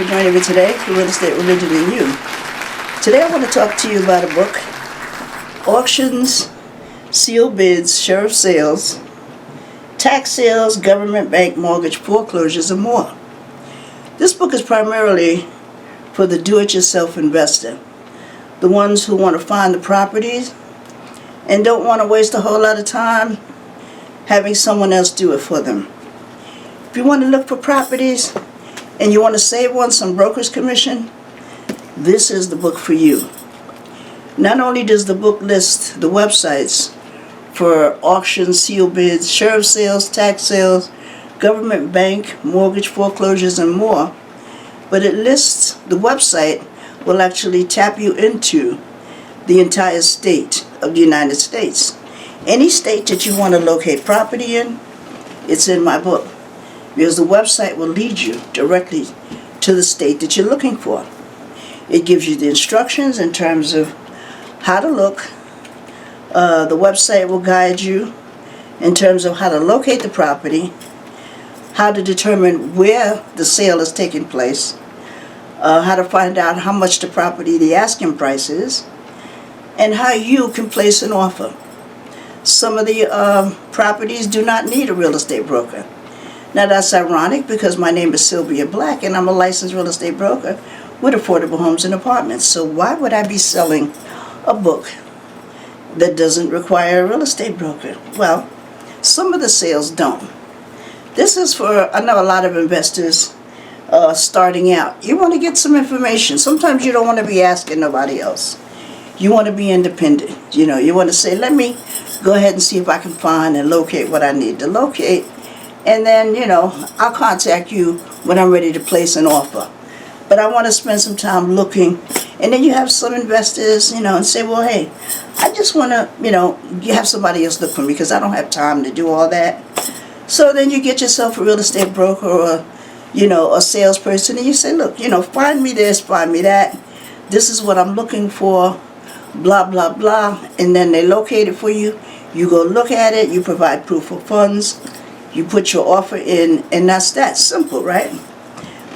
for joining me today for Real Estate Religion and You. Today I want to talk to you about a book, Auctions, Sealed Bids, Sheriff Sales, Tax Sales, Government Bank Mortgage Foreclosures, and more. This book is primarily for the do-it-yourself investor, the ones who want to find the properties and don't want to waste a whole lot of time having someone else do it for them. If you want to look for properties and you want to save on some broker's commission, this is the book for you. Not only does the book list the websites for auctions, sealed bids, sheriff sales, tax sales, government bank, mortgage foreclosures, and more, but it lists the website will actually tap you into the entire state of the United States. Any state that you want to locate property in, it's in my book, because the website will lead you directly to the state that you're looking for. It gives you the instructions in terms of how to look. The website will guide you in terms of how to locate the property, how to determine where the sale is taking place, how to find out how much the property, the asking price is, and how you can place an offer. Some of the properties do not need a real estate broker. Now that's ironic because my name is Sylvia Black and I'm a licensed real estate broker with affordable homes and apartments. So why would I be selling a book that doesn't require a real estate broker? Well, some of the sales don't. This is for, I know a lot of investors starting out. You want to get some information. Sometimes you don't want to be asking nobody else. You want to be independent. You want to say, let me go ahead and see if I can find and locate what I need to locate. And then, I'll contact you when I'm ready to place an offer. But I want to spend some time looking. And then you have some investors, and say, well, hey, I just want to, you have somebody else look for me because I don't have time to do all that. So then you get yourself a real estate broker or, a salesperson, and you say, look, find me this, find me that. This is what I'm looking for, blah, blah, blah. And then they locate it for you. You go look at it. You provide proof of funds. You put your offer in, and that's that. Simple, right?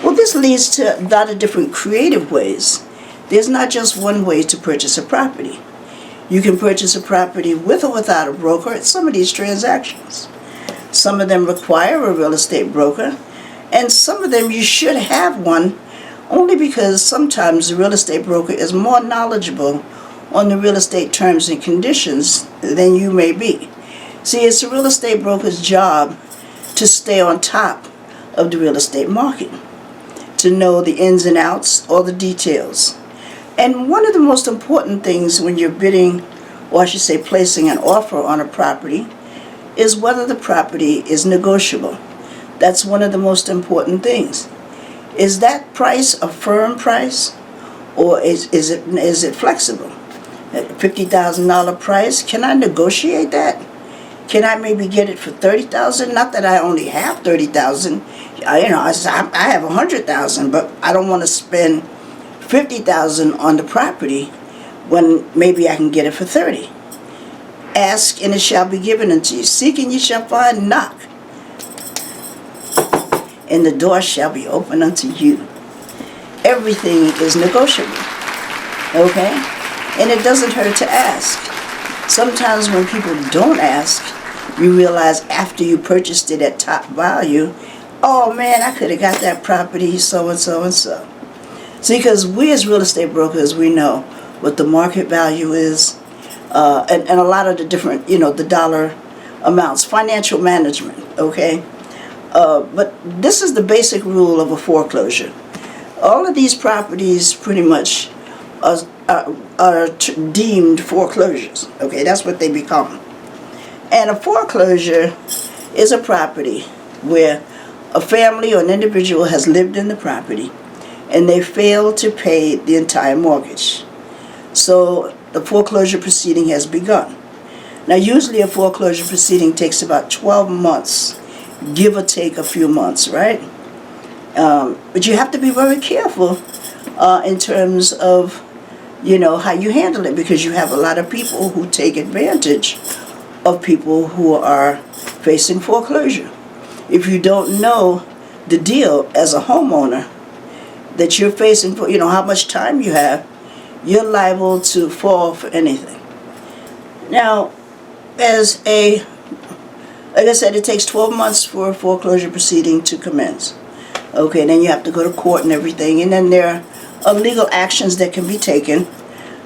Well, this leads to a lot of different creative ways. There's not just one way to purchase a property. You can purchase a property with or without a broker at some of these transactions. Some of them require a real estate broker, and some of them you should have one only because sometimes the real estate broker is more knowledgeable on the real estate terms and conditions than you may be. See, it's a real estate broker's job to stay on top of the real estate market, to know the ins and outs, all the details. And one of the most important things when you're bidding, or I should say placing an offer on a property, is whether the property is negotiable. That's one of the most important things. Is that price a firm price, or is it flexible? At a $50,000 price, can I negotiate that? Can I maybe get it for $30,000? Not that I only have $30,000. I have $100,000, but I don't want to spend $50,000 on the property when maybe I can get it for $30,000. Ask and it shall be given unto you. Seek and you shall find. Knock, and the door shall be opened unto you. Everything is negotiable. Okay? And it doesn't hurt to ask. Sometimes when people don't ask, you realize after you purchased it at top value, oh man, I could have got that property so and so and so. See, because we as real estate brokers, we know what the market value is, and a lot of the different, the dollar amounts, financial management, okay? But this is the basic rule of a foreclosure. All of these properties pretty much are deemed foreclosures. Okay, that's what they become. And a foreclosure is a property where a family or an individual has lived in the property and they fail to pay the entire mortgage. So the foreclosure proceeding has begun. Now usually a foreclosure proceeding takes about 12 months, give or take a few months, right? But you have to be very careful in terms of how you handle it, because you have a lot of people who take advantage of people who are facing foreclosure. If you don't know the deal as a homeowner, that you're facing, for how much time you have, you're liable to fall for anything. Now, like I said, it takes 12 months for a foreclosure proceeding to commence. Okay, then you have to go to court and everything, and then there are legal actions that can be taken.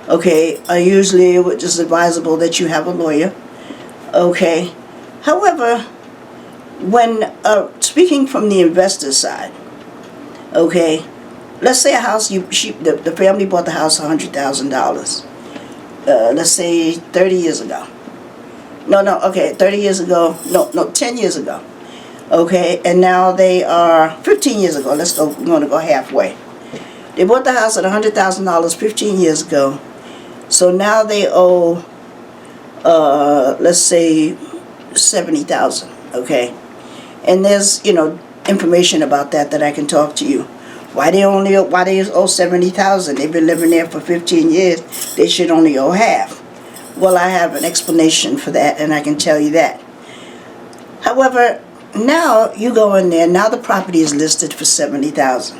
Okay, usually it's just advisable that you have a lawyer. Okay, however, when speaking from the investor side, okay, let's say a house, the family bought the house $100,000. Let's say 30 years ago. Okay, 30 years ago, 10 years ago. Okay, and now they are 15 years ago. We're going to go halfway. They bought the house at $100,000 15 years ago. So now they owe, let's say, $70,000. Okay, and there's information about that I can talk to you. Why they owe $70,000? They've been living there for 15 years. They should only owe half. Well, I have an explanation for that, and I can tell you that. However, now you go in there. Now the property is listed for $70,000.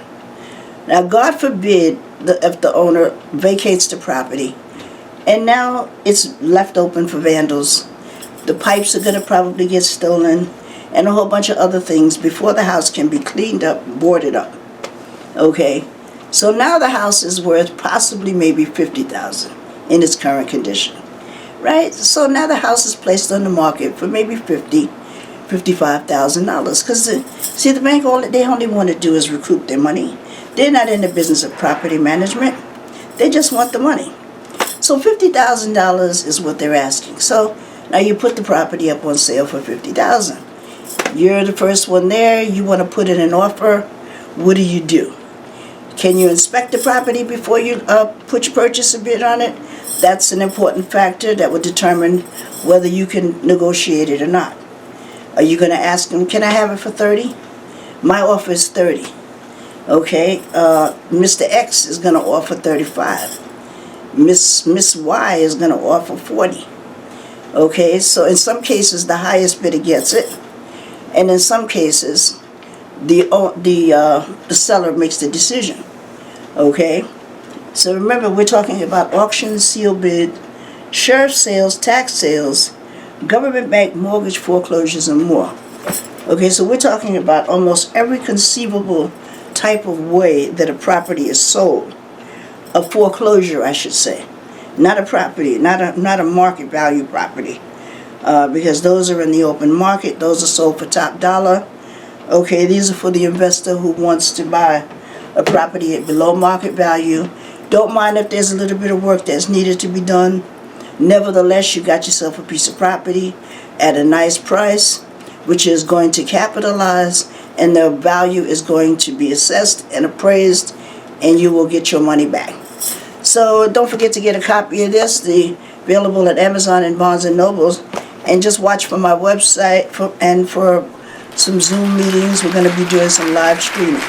Now, God forbid if the owner vacates the property, and now it's left open for vandals. The pipes are going to probably get stolen, and a whole bunch of other things before the house can be cleaned up, boarded up. Okay, so now the house is worth possibly maybe $50,000 in its current condition, right? So now the house is placed on the market for maybe $55,000. Because see, the bank, all they only want to do is recoup their money. They're not in the business of property management. They just want the money. So $50,000 is what they're asking. So now you put the property up on sale for $50,000. You're the first one there. You want to put in an offer. What do? Can you inspect the property before you put your purchase bid on it? That's an important factor that will determine whether you can negotiate it or not. Are you going to ask them, can I have it for 30? My offer is 30. Okay, Mr. X is going to offer 35. Miss Y is going to offer 40. Okay, so in some cases the highest bidder gets it, and in some cases the seller makes the decision. Okay, so remember, we're talking about auctions, sealed bid, sheriff sales, tax sales, government bank mortgage foreclosures, and more. Okay, so we're talking about almost every conceivable type of way that a property is sold. A foreclosure, I should say. Not a property, not a market value property. Because those are in the open market. Those are sold for top dollar. Okay, these are for the investor who wants to buy a property at below market value. Don't mind if there's a little bit of work that's needed to be done. Nevertheless, you got yourself a piece of property at a nice price, which is going to capitalize, and the value is going to be assessed and appraised, and you will get your money back. So don't forget to get a copy of this. Available at Amazon and Barnes & Nobles. And just watch for my website and for some Zoom meetings. We're going to be doing some live streaming.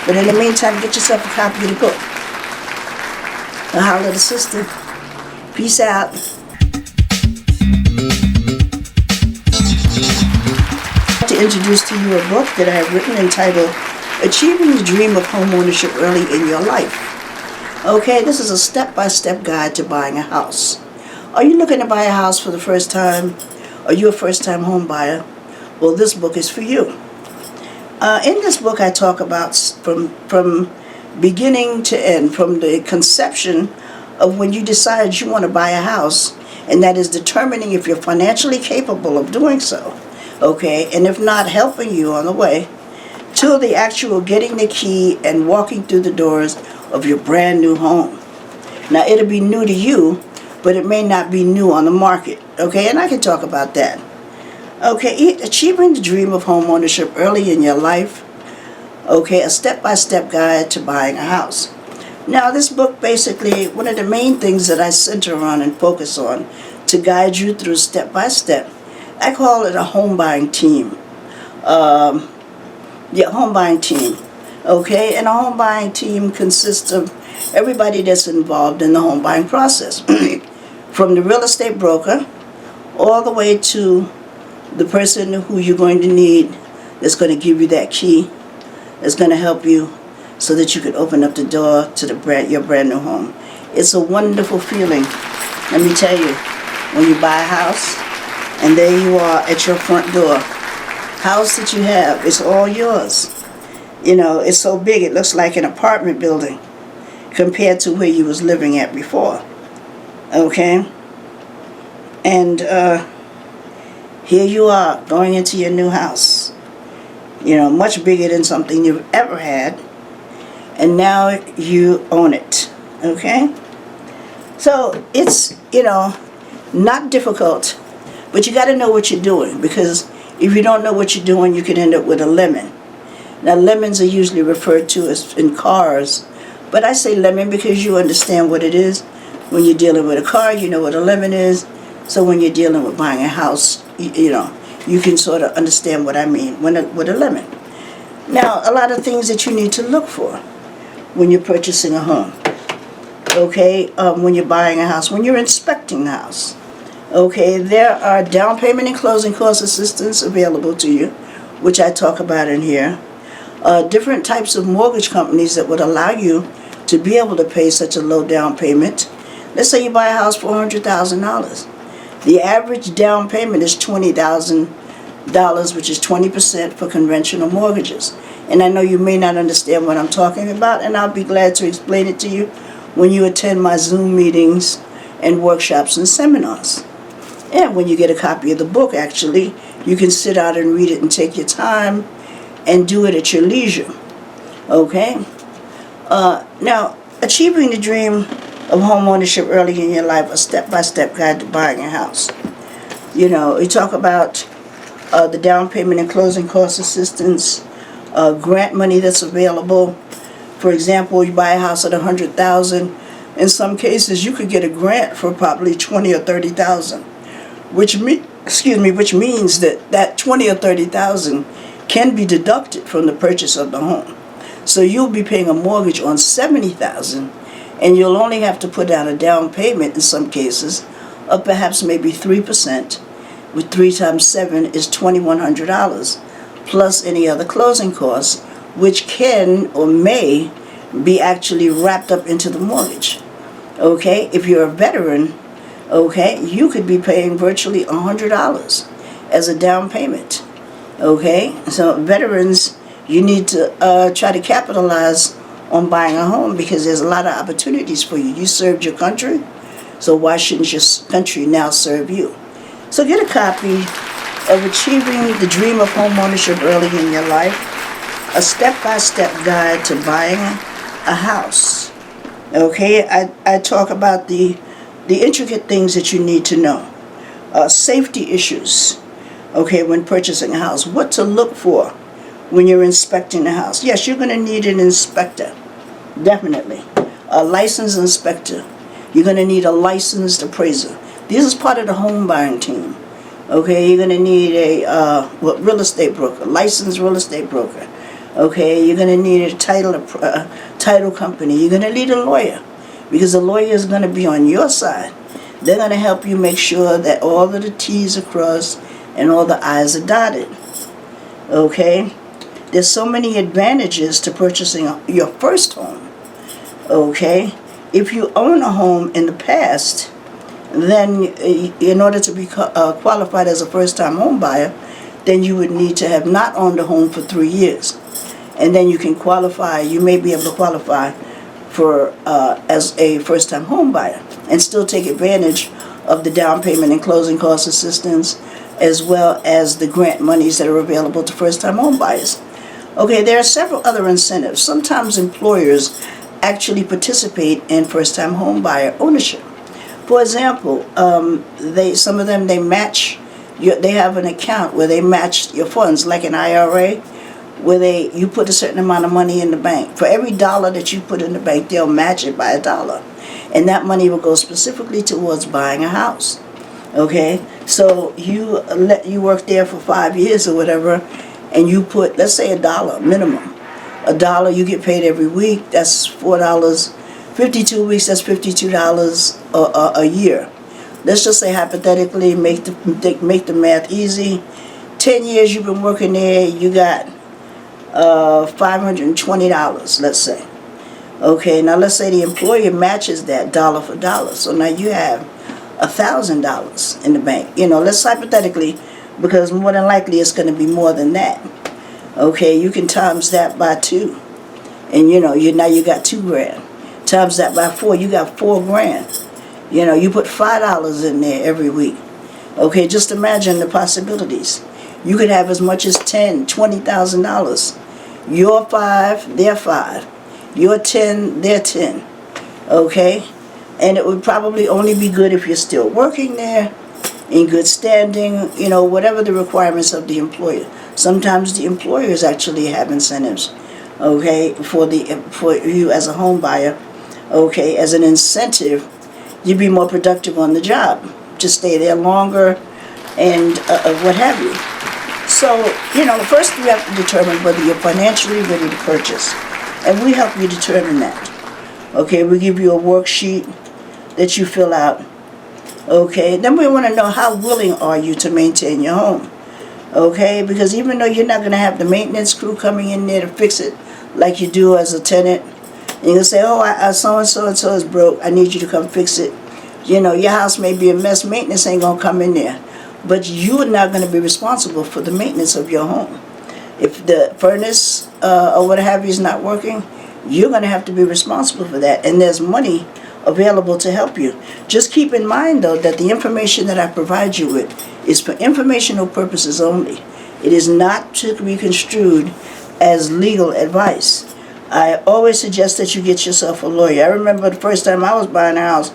But in the meantime, get yourself a copy of the book. Now, holla at the sister. Peace out. To introduce to you a book that I have written entitled Achieving the Dream of Homeownership Early in Your Life. Okay, this is a step-by-step guide to buying a house. Are you looking to buy a house for the first time? Are you a first-time home buyer? Well, this book is for you. In this book, I talk about from beginning to end, from the conception of when you decide you want to buy a house, and that is determining if you're financially capable of doing so, okay, and if not, helping you on the way, till the actual getting the key and walking through the doors of your brand new home. Now, it'll be new to you, but it may not be new on the market, okay, and I can talk about that. Okay, Achieving the Dream of Homeownership Early in Your Life, okay, a step-by-step guide to buying a house. Now, this book basically, one of the main things that I center on and focus on to guide you through step-by-step, I call it a home buying team. Home buying team. Okay, and a home buying team consists of everybody that's involved in the home buying process. From the real estate broker all the way to the person who you're going to need that's going to give you that key, that's going to help you so that you could open up the door to your brand new home. It's a wonderful feeling. Let me tell you, when you buy a house and there you are at your front door, house that you have, it's all yours. You know, it's so big it looks like an apartment building compared to where you was living at before. Okay? And here you are going into your new house. You know, much bigger than something you've ever had. And now you own it. Okay? So it's, you know, not difficult, but you got to know what you're doing, because if you don't know what you're doing, you can end up with a lemon. Now, lemons are usually referred to as in cars, but I say lemon because you understand what it is. When you're dealing with a car, you know what a lemon is. So when you're dealing with buying a house, you know, you can sort of understand what I mean with a lemon. Now, a lot of things that you need to look for when you're purchasing a home. Okay, when you're buying a house, when you're inspecting the house. Okay, there are down payment and closing cost assistance available to you, which I talk about in here. Different types of mortgage companies that would allow you to be able to pay such a low down payment. Let's say you buy a house for $100,000. The average down payment is $20,000, which is 20% for conventional mortgages. And I know you may not understand what I'm talking about, and I'll be glad to explain it to you when you attend my Zoom meetings and workshops and seminars. And when you get a copy of the book, actually, you can sit out and read it and take your time and do it at your leisure. Okay? Now, achieving the dream of home ownership early in your life, a step-by-step guide to buying a house. You know, you talk about the down payment and closing cost assistance, grant money that's available. For example, you buy a house at $100,000. In some cases, you could get a grant for probably $20,000 or $30,000, which means that $20,000 or $30,000 can be deducted from the purchase of the home. So you'll be paying a mortgage on $70,000, and you'll only have to put down a down payment in some cases of perhaps maybe 3%. With 3 times 7 is $2,100, plus any other closing costs, which can or may be actually wrapped up into the mortgage. Okay, if you're a veteran, okay, you could be paying virtually $100 as a down payment. Okay, so veterans, you need to try to capitalize on buying a home, because there's a lot of opportunities for you. You served your country, so why shouldn't your country now serve you? So get a copy of Achieving the Dream of Home Ownership Early in Your Life, a step-by-step guide to buying a house. Okay, I talk about the intricate things that you need to know. Safety issues, okay, when purchasing a house. What to look for when you're inspecting the house. Yes, you're going to need an inspector, definitely. A licensed inspector. You're going to need a licensed appraiser. This is part of the home buying team. Okay, you're going to need a real estate broker, licensed real estate broker. Okay, you're going to need a title company. You're going to need a lawyer, because the lawyer is going to be on your side. They're going to help you make sure that all of the T's are crossed and all the I's are dotted. Okay, there's so many advantages to purchasing your first home. Okay, if you own a home in the past, then in order to be qualified as a first-time home buyer, then you would need to have not owned a home for 3 years. And then you can qualify, you may be able to qualify for as a first-time home buyer and still take advantage of the down payment and closing cost assistance, as well as the grant monies that are available to first-time home buyers. Okay, there are several other incentives. Sometimes employers actually participate in first-time home buyer ownership. For example, some of them match. They have an account where they match your funds, like an IRA, where you put a certain amount of money in the bank. For every dollar that you put in the bank, they'll match it by $1, and that money will go specifically towards buying a house. Okay, so you work there for 5 years or whatever, and you put, let's say, $1 minimum. $1 you get paid every week. That's $4. 52 weeks, that's $52 a year. Let's just say hypothetically, make the math easy. 10 years you've been working there, you got $520, let's say. Okay, now let's say the employer matches that dollar for dollar. So now you have $1,000 in the bank. Let's hypothetically, because more than likely it's going to be more than that. Okay, you can times that by 2. And now you got $2,000. Times that by 4, you got $4,000. You put $5 in there every week. Okay, just imagine the possibilities. You could have as much as $10,000, $20,000. You're 5, they're 5. You're 10, they're 10. Okay? And it would probably only be good if you're still working there, in good standing, whatever the requirements of the employer. Sometimes the employers actually have incentives, okay, for you as a home buyer, okay, as an incentive, you'd be more productive on the job, to stay there longer, and what have you. So, first you have to determine whether you're financially ready to purchase, and we help you determine that. Okay, we give you a worksheet that you fill out. Okay, then we want to know how willing are you to maintain your home. Okay, because even though you're not going to have the maintenance crew coming in there to fix it like you do as a tenant, and you'll say, oh, so-and-so is broke, I need you to come fix it. Your house may be a mess, maintenance ain't going to come in there. But you're not going to be responsible for the maintenance of your home. If the furnace or what have you is not working, you're going to have to be responsible for that. And there's money available to help you. Just keep in mind, though, that the information that I provide you with is for informational purposes only. It is not to be construed as legal advice. I always suggest that you get yourself a lawyer. I remember the first time I was buying a house,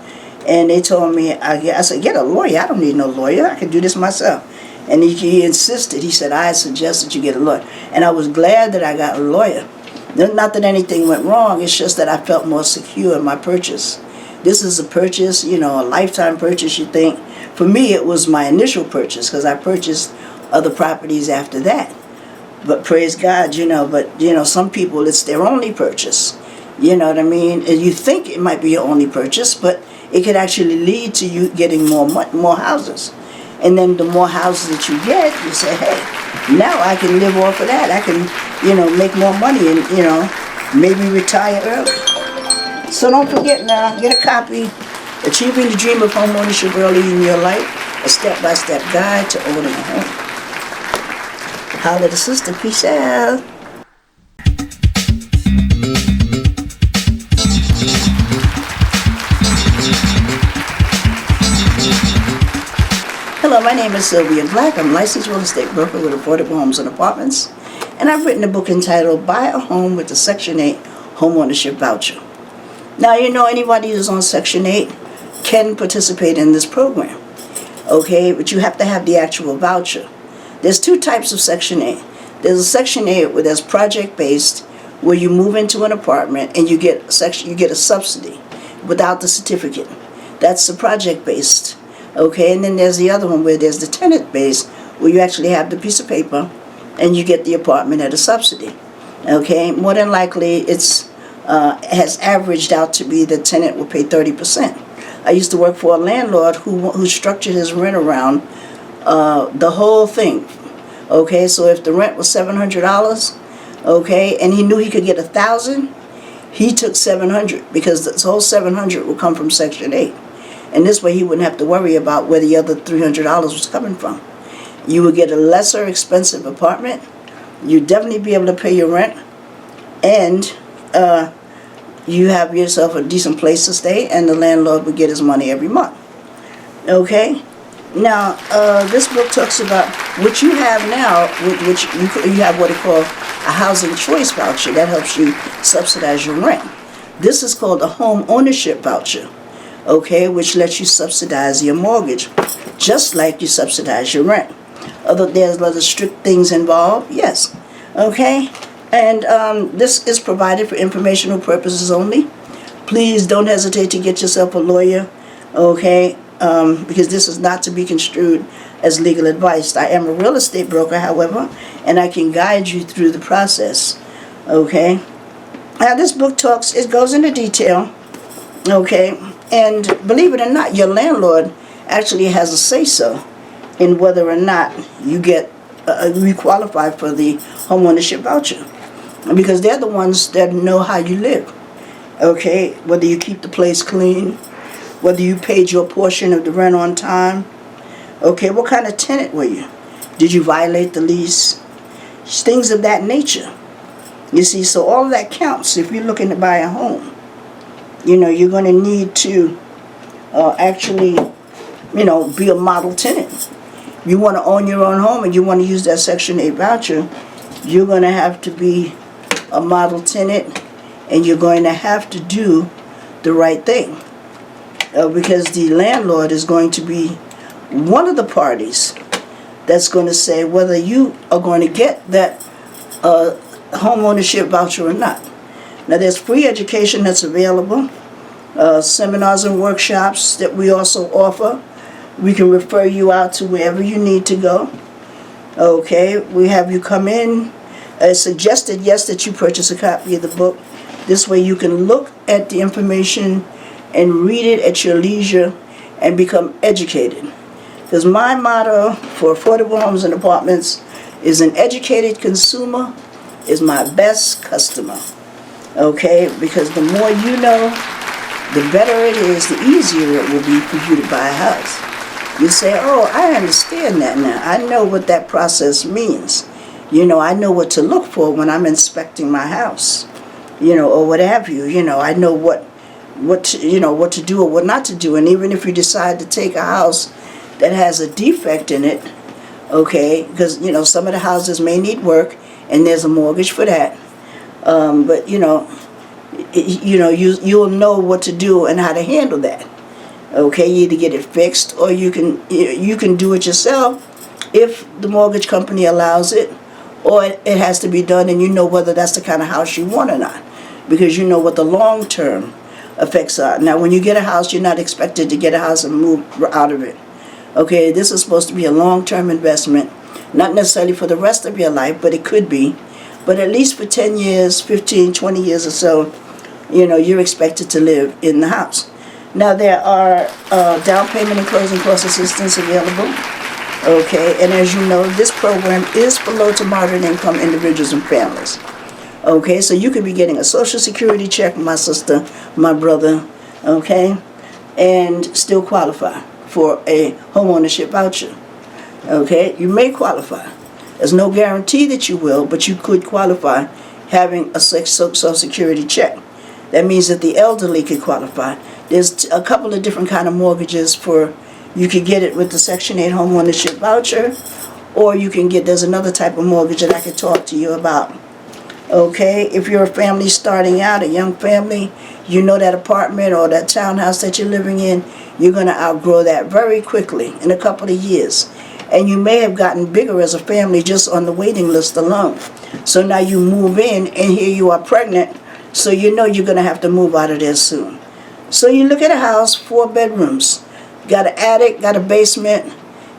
and they told me, I said, get a lawyer. I don't need no lawyer. I can do this myself. And he insisted. He said, I suggest that you get a lawyer. And I was glad that I got a lawyer. Not that anything went wrong. It's just that I felt more secure in my purchase. This is a purchase, a lifetime purchase, you think. For me, it was my initial purchase because I purchased other properties after that. But praise God, some people, it's their only purchase. You know what I mean? And you think it might be your only purchase, but it could actually lead to you getting more houses. And then the more houses that you get, you say, hey, now I can live off of that. I can, make more money and, maybe retire early. So don't forget now, get a copy, Achieving the Dream of Homeownership Early in Your Life, a step-by-step guide to owning a home. Holla at the sister. Peace out. Hello, my name is Sylvia Black. I'm a licensed real estate broker with affordable homes and apartments. And I've written a book entitled Buy a Home with the Section 8 Homeownership Voucher. Now, anybody who's on Section 8 can participate in this program. Okay, but you have to have the actual voucher. There's 2 types of Section 8. There's a Section 8 where that's project-based, where you move into an apartment and you get a subsidy without the certificate. That's the project-based. Okay, and then there's the other one where there's the tenant-based, where you actually have the piece of paper and you get the apartment at a subsidy. Okay, more than likely it's has averaged out to be the tenant will pay 30%. I used to work for a landlord who structured his rent around the whole thing. Okay, so if the rent was $700, okay, and he knew he could get $1,000, he took $700 because this whole $700 would come from Section 8. And this way he wouldn't have to worry about where the other $300 was coming from. You would get a lesser expensive apartment. You'd definitely be able to pay your rent. And you have yourself a decent place to stay, and the landlord would get his money every month. Okay? Now, this book talks about what you have now, which you have what they call a housing choice voucher. That helps you subsidize your rent. This is called a home ownership voucher. Okay, which lets you subsidize your mortgage, just like you subsidize your rent. Although there's other strict things involved, yes. Okay, and this is provided for informational purposes only. Please don't hesitate to get yourself a lawyer, okay, because this is not to be construed as legal advice. I am a real estate broker, however, and I can guide you through the process, okay. Now this book it goes into detail, okay. And believe it or not, your landlord actually has a say-so in whether or not you qualify for the homeownership voucher. because they're the ones that know how you live. Okay, whether you keep the place clean, whether you paid your portion of the rent on time. Okay, what kind of tenant were you? Did you violate the lease? Things of that nature. You see, so all of that counts if you're looking to buy a home. You're going to need to actually, be a model tenant. You want to own your own home and you want to use that Section 8 voucher, you're going to have to be a model tenant, and you're going to have to do the right thing. Because the landlord is going to be one of the parties that's going to say whether you are going to get that home ownership voucher or not. Now, there's free education that's available, seminars and workshops that we also offer. We can refer you out to wherever you need to go. Okay, we have you come in. It's suggested, yes, that you purchase a copy of the book. This way you can look at the information and read it at your leisure and become educated. Because my motto for affordable homes and apartments is an educated consumer is my best customer. Okay, because the more you know, the better it is, the easier it will be for you to buy a house. You say, oh, I understand that now. I know what that process means. I know what to look for when I'm inspecting my house, or what have you. I know what to do or what not to do. And even if you decide to take a house that has a defect in it, okay, because, some of the houses may need work and there's a mortgage for that. But, you'll know what to do and how to handle that. Okay, you either get it fixed or you can do it yourself if the mortgage company allows it, or it has to be done and you know whether that's the kind of house you want or not, because you know what the long-term effects are. Now, when you get a house, you're not expected to get a house and move out of it. Okay, this is supposed to be a long-term investment, not necessarily for the rest of your life, but it could be. But at least for 10 years, 15, 20 years or so, you're expected to live in the house. Now, there are down payment and closing cost assistance available. Okay, and as you know, this program is for low to moderate income individuals and families. Okay, so you could be getting a Social Security check, my sister, my brother, okay, and still qualify for a homeownership voucher. Okay, you may qualify. There's no guarantee that you will, but you could qualify having a Social Security check. That means that the elderly could qualify. There's a couple of different kind of mortgages for. You could get it with the Section 8 home ownership voucher, or you can get, there's another type of mortgage that I could talk to you about. Okay, if you're a family starting out, a young family, that apartment or that townhouse that you're living in, you're going to outgrow that very quickly in a couple of years. And you may have gotten bigger as a family just on the waiting list alone. So now you move in and here you are pregnant, so you're going to have to move out of there soon. So you look at a house, 4 bedrooms. Got an attic, got a basement,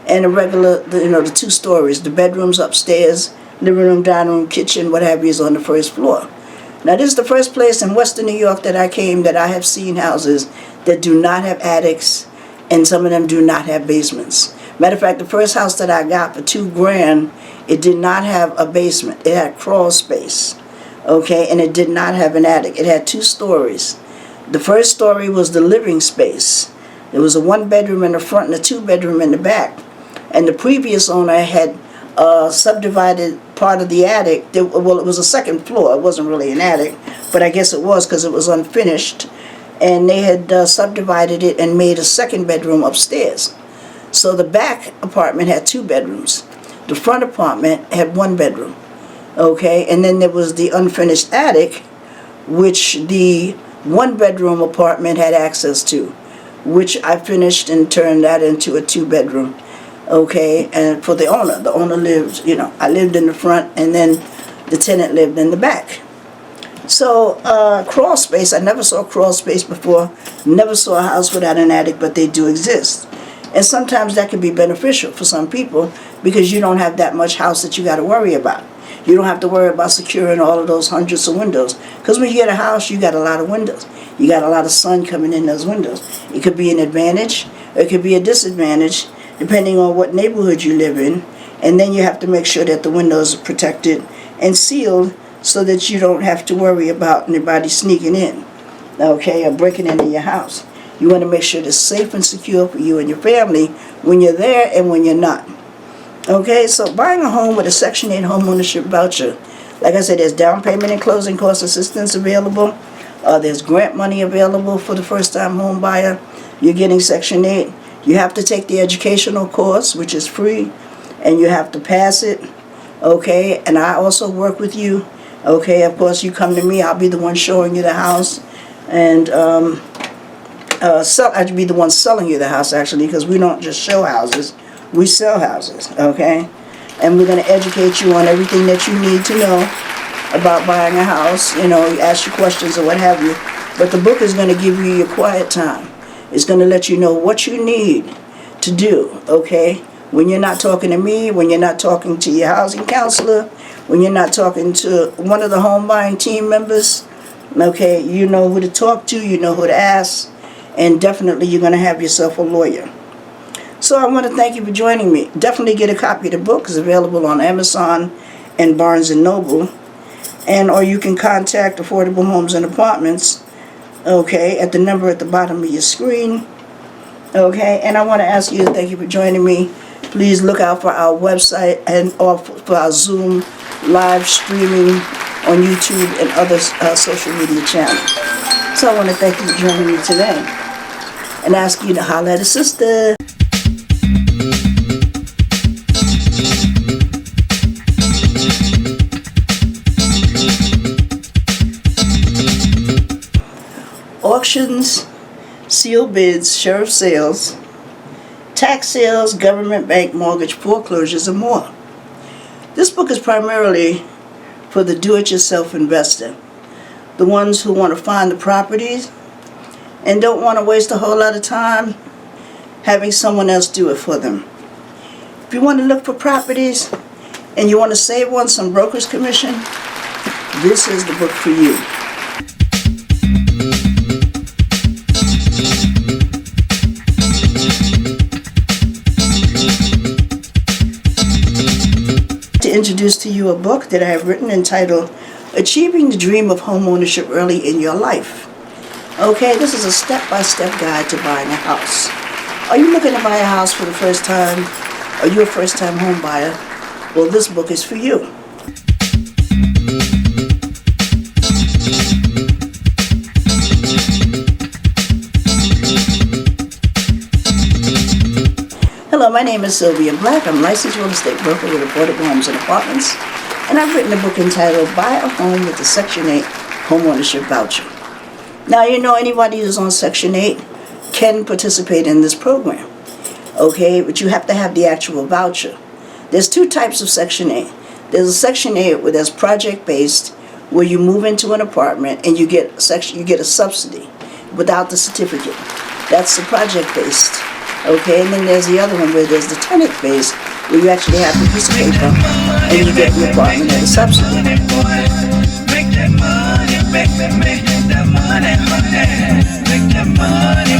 and a regular, the 2 stories. The bedrooms upstairs, living room, dining room, kitchen, what have you, is on the first floor. Now, this is the first place in Western New York that I came that I have seen houses that do not have attics, and some of them do not have basements. Matter of fact, the first house that I got for $2,000, it did not have a basement. It had crawl space, okay, and it did not have an attic. It had 2 stories. The first story was the living space. There was a 1-bedroom in the front and a 2-bedroom in the back. And the previous owner had subdivided part of the attic. Well, it was a second floor. It wasn't really an attic, but I guess it was because it was unfinished. And they had subdivided it and made a 2nd bedroom upstairs. So the back apartment had 2 bedrooms. The front apartment had 1 bedroom. Okay, and then there was the unfinished attic, which the 1-bedroom apartment had access to, which I finished and turned that into a 2-bedroom. Okay, and for the owner lived, I lived in the front and then the tenant lived in the back. So crawl space, I never saw crawl space before, never saw a house without an attic, but they do exist. And sometimes that can be beneficial for some people because you don't have that much house that you got to worry about. You don't have to worry about securing all of those hundreds of windows. Because when you get a house, you got a lot of windows. You got a lot of sun coming in those windows. It could be an advantage, or it could be a disadvantage, depending on what neighborhood you live in. And then you have to make sure that the windows are protected and sealed so that you don't have to worry about anybody sneaking in, okay, or breaking into your house. You want to make sure it's safe and secure for you and your family when you're there and when you're not. Okay, so buying a home with a Section 8 home ownership voucher, like I said, there's down payment and closing cost assistance available. There's grant money available for the first-time home buyer. You're getting Section 8. You have to take the educational course, which is free, and you have to pass it. Okay, and I also work with you. Okay, of course, you come to me, I'll be the one showing you the house, and I'd be the one selling you the house, actually, because we don't just show houses, we sell houses, okay? And we're going to educate you on everything that you need to know about buying a house, you know, ask you questions or what have you. But the book is going to give you your quiet time. It's going to let you know what you need to do, okay? When you're not talking to me, when you're not talking to your housing counselor, when you're not talking to one of the home buying team members, okay, you know who to talk to, you know who to ask, and definitely you're going to have yourself a lawyer. So I want to thank you for joining me. Definitely get a copy of the book. It's available on Amazon and Barnes & Noble. And or you can contact Affordable Homes and Apartments, okay, at the number at the bottom of your screen. Okay, and I want to ask you to thank you for joining me. Please look out for our website and or for our Zoom live streaming on YouTube and other social media channels. So I want to thank you for joining me today and ask you to holler at a sister. Auctions, sealed bids, sheriff sales, tax sales, government, bank, mortgage, foreclosures, and more. This book is primarily for the do-it-yourself investor, the ones who want to find the properties and don't want to waste a whole lot of time having someone else do it for them. If you want to look for properties and you want to save on some broker's commission, this is the book for you. To introduce to you a book that I have written entitled Achieving the Dream of Home Ownership Early in Your Life. Okay, this is a step-by-step guide to buying a house. Are you looking to buy a house for the first time? Are you a first-time home buyer? Well, this book is for you. Hello, my name is Sylvia Black. I'm a licensed real estate broker with Affordable Homes and Apartments, and I've written a book entitled Buy a Home with the Section 8 Home Ownership Voucher. Now, you know, anybody who's on Section 8 can participate in this program, okay, but you have to have the actual voucher. There's two types of Section 8. There's a Section 8 where there's project-based, where you move into an apartment and you get a subsidy without the certificate. That's the project-based. Okay, and then there's the other one where there's the tenant-based, where you actually have the piece of paper and you get the apartment at a subsidy. Make that money, make that money, make that money, make that money,